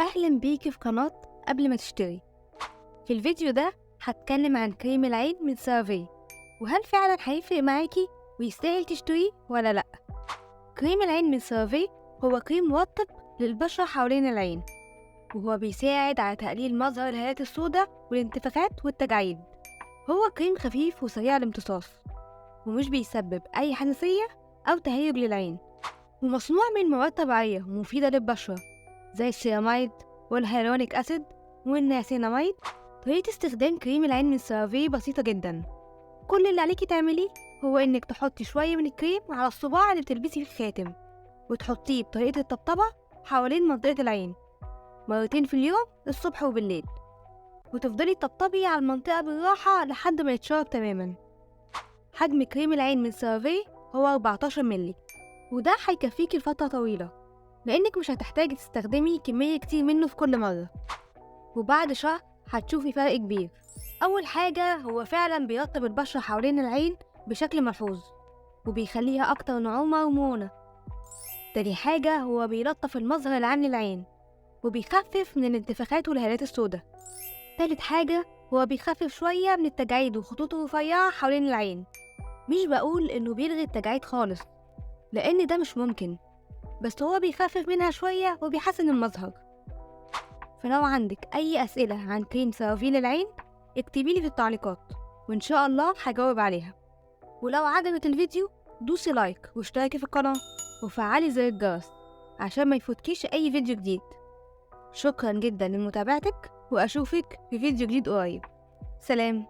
أهلا بيكي في قناة قبل ما تشتري. في الفيديو ده هتكلم عن كريم العين من سيرافي، وهل فعلا هيفرق معاكي ويستاهل تشتريه ولا لأ. كريم العين من سيرافي هو كريم مرطب للبشرة حوالين العين، وهو بيساعد على تقليل مظهر الهالات السوداء والانتفاخات والتجاعيد. هو كريم خفيف وسريع الامتصاص، ومش بيسبب أي حساسية أو تهيج للعين، ومصنوع من مواد طبيعية ومفيدة للبشرة زي السيراميد والهيالورونيك أسيد والنياسيناميد. طريقة استخدام كريم العين من سيرافي بسيطة جدا. كل اللي عليكي تعمليه هو إنك تحطي شوية من الكريم على الصباع اللي بتلبسي في الخاتم، وتحطيه بطريقة الطبطبة حوالين منطقة العين مرتين في اليوم، الصبح وبالليل، وتفضلي تطبطبي على المنطقة بالراحة لحد ما يتشرب تماما. حجم كريم العين من سيرافي هو 14 مللي، وده هيكفيكي لفترة طويلة لأنك مش هتحتاجي تستخدمي كمية كتير منه في كل مرة، وبعد شهر هتشوفي فرق كبير. أول حاجة، هو فعلا بيرطب البشرة حوالين العين بشكل ملحوظ وبيخليها أكتر نعومة ومرونة. تاني حاجة، هو بيلطف المظهر العام للعين وبيخفف من الانتفاخات والهالات السوداء. تالت حاجة، هو بيخفف شوية من التجاعيد وخطوط رفيعة حوالين العين. مش بقول إنه بيلغي التجاعيد خالص، لأن ده مش ممكن، بس هو بيخفف منها شوية وبيحسن المظهر. فلو عندك أي أسئلة عن كريم سيرافي للعين اكتبيلي في التعليقات، وإن شاء الله هجاوب عليها. ولو عجبك الفيديو دوسي لايك واشتركي في القناة وفعلي زر الجرس عشان ما يفوتكيش أي فيديو جديد. شكرا جدا لمتابعتك، وأشوفك في فيديو جديد قريب. سلام.